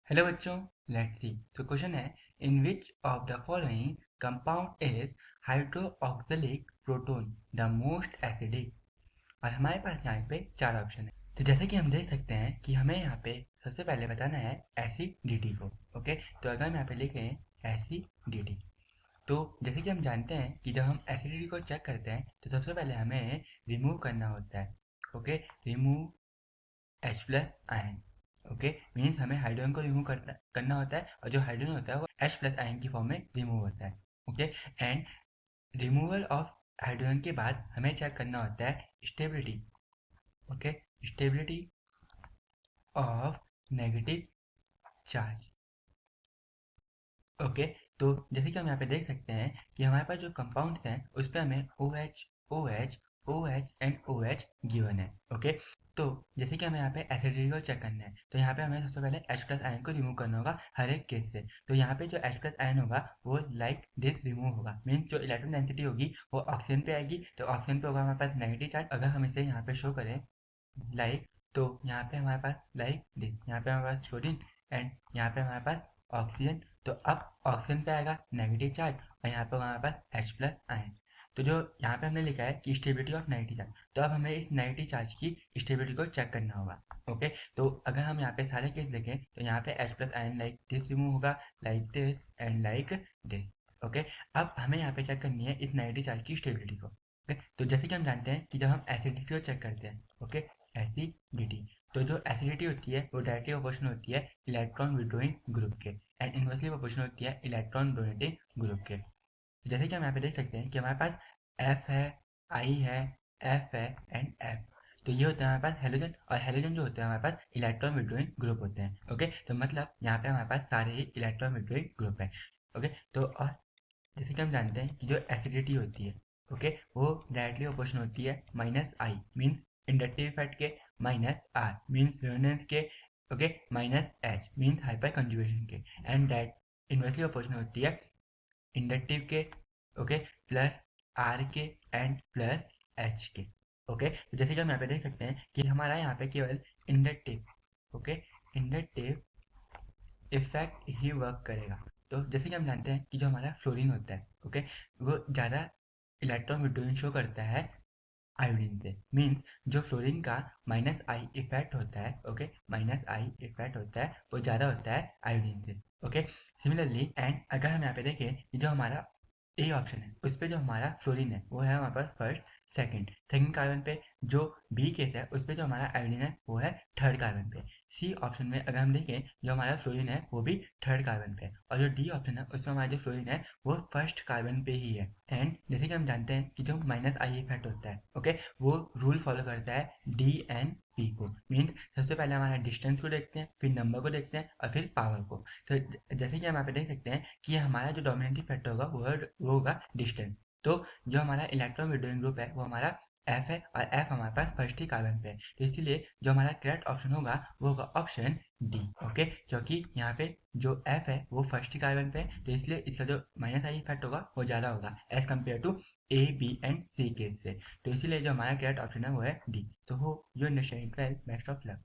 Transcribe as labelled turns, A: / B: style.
A: Hello बच्चों, let's see. तो question है, in which of the following compound is hydroxylic proton the most acidic. और हमारे पास यहाँ पे चार ऑप्शन है। तो जैसे कि हम देख सकते हैं कि हमें यहाँ पे सबसे पहले बताना है एसिडिटी को। ओके, तो अगर हम यहाँ पे लिखें एसिडिटी, तो जैसे कि हम जानते हैं कि जब हम एसिडिटी को चेक करते हैं तो सबसे पहले हमें रिमूव करना होता है। Okay, remove H plus ion. Okay, means हमें हाइड्रोजन को रिमूव करना होता है, और जो हाइड्रोजन होता है वो H प्लस आयन की फॉर्म में रिमूव होता है। Okay, and removal of hydrogen के बाद हमें चेक करना होता है stability. Okay, stability of negative charge. Okay, तो जैसे कि हम यहाँ पे देख सकते हैं कि हमारे पास जो कंपाउंड्स हैं उस पर हमें O H O H O H and O H given है। ओके, तो जैसे कि हमें यहाँ पे एसिडिटी को चेक करना है, तो यहाँ पे हमें सबसे पहले एच प्लस आयन को रिमूव करना होगा हर एक केस से। तो यहाँ पे जो एच प्लस आयन होगा वो लाइक दिस रिमूव होगा, मीन्स जो इलेक्ट्रॉन डेंसिटी होगी वो ऑक्सीजन पे आएगी, तो ऑक्सीजन पे होगा हमारे पास नेगेटिव चार्ज। अगर हम इसे यहाँ पे शो करें लाइक, तो यहाँ पे हमारे पास लाइक दिस, यहाँ पे हमारे पास क्लोरीन एंड यहाँ पे हमारे पास ऑक्सीजन। तो अब ऑक्सीजन पे आएगा नेगेटिव चार्ज और यहाँ पे होगा हमारे पास H प्लस आयन। तो जो यहाँ पे हमने लिखा है कि स्टेबिलिटी ऑफ नेगेटिव चार्ज, तो अब हमें इस नेगेटिव चार्ज की स्टेबिलिटी को चेक करना होगा। ओके, तो अगर हम यहाँ पे सारे केस देखें तो यहाँ पे H plus ion like this remove होगा, like this and like this. Okay, अब हमें यहाँ पे चेक करनी है इस नेगेटिव चार्ज की स्टेबिलिटी को। ओके, तो जैसे कि हम जानते हैं कि जब हम एसिडिटी को चेक करते हैं, ओके, एसिडिटी, तो जो एसिडिटी होती है वो डायरेक्टली प्रोपोर्शनल होती है इलेक्ट्रॉन विड्रॉइंग ग्रुप के, एंड इनवर्सली प्रोपोर्शनल होती है इलेक्ट्रॉन डोनेटिंग ग्रुप के। जैसे कि हम यहाँ पे देख सकते हैं कि हमारे पास एफ है, आई है, एफ है एंड एफ। तो ये होता है हमारे पास हेलोजन, और हेलोजन जो होते हैं हमारे पास इलेक्ट्रॉन विड्रॉइंग ग्रुप होते हैं। ओके, तो मतलब यहाँ पे हमारे पास सारे ही इलेक्ट्रॉन विड्रॉइंग ग्रुप है। ओके, तो और जैसे कि हम जानते हैं कि जो एसिडिटी होती है, ओके, वो डायरेक्टली प्रोपोर्शनल होती है minus I means inductive effect के, माइनस आर मीन्स रेजोनेंस के, okay, minus H means hyper conjugation के, एंड दैट इनवर्सली प्रोपोर्शनल होती है इंडक्टिव के, ओके, प्लस आर के एंड प्लस एच के। ओके, तो जैसे कि हम यहाँ पे देख सकते हैं कि हमारा यहाँ पे केवल इंडक्टिव, ओके, इंडक्टिव इफेक्ट ही वर्क करेगा। तो जैसे कि हम जानते हैं कि जो हमारा फ्लोरीन होता है, ओके, वो ज़्यादा इलेक्ट्रॉन विड्रॉइंग शो करता है आयोडीन से, मीन्स जो फ्लोरीन का माइनस आई इफेक्ट होता है, ओके, माइनस आई इफेक्ट होता है वो ज़्यादा होता है आयोडीन से। ओके, सिमिलरली एंड अगर हम यहाँ पे देखें कि जो हमारा ए ऑप्शन है उस पे जो हमारा फ्लोरीन है वो है हमारे पास फर्स्ट सेकंड सेकंड कार्बन पे, जो बी केस है उस पे जो हमारा आयोडीन है वो है थर्ड कार्बन पे। सी ऑप्शन में अगर हम देखें जो हमारा फ्लोरीन है वो भी थर्ड कार्बन पे, और जो डी ऑप्शन है उसमें हमारा जो फ्लोरीन है वो फर्स्ट कार्बन पे ही है। एंड जैसे कि हम जानते हैं कि जो माइनस आई इफेक्ट होता है, ओके, वो रूल फॉलो करता है डी एन पी को, मीन्स सबसे पहले हमारा डिस्टेंस को देखते हैं, फिर नंबर को देखते हैं और फिर पावर को। तो जैसे कि हम यहाँ पे देख सकते हैं कि हमारा जो डोमिनेंट इफेक्ट होगा वो होगा डिस्टेंस। तो जो हमारा इलेक्ट्रॉन विड्रॉइंग ग्रुप है वो हमारा एफ है, और एफ हमारे पास फर्स्ट ही कार्बन पे है, तो इसीलिए जो हमारा करेक्ट ऑप्शन होगा वो होगा ऑप्शन डी। ओके, क्योंकि यहाँ पे जो एफ है वो फर्स्ट ही कार्बन पे है, तो इसलिए इसका जो माइनस आई इफेक्ट होगा वो ज़्यादा होगा as compare to A B and C case से। तो इसीलिए जो हमारा करेक्ट ऑप्शन है वो है डी। तो हो you understand, well, best of luck.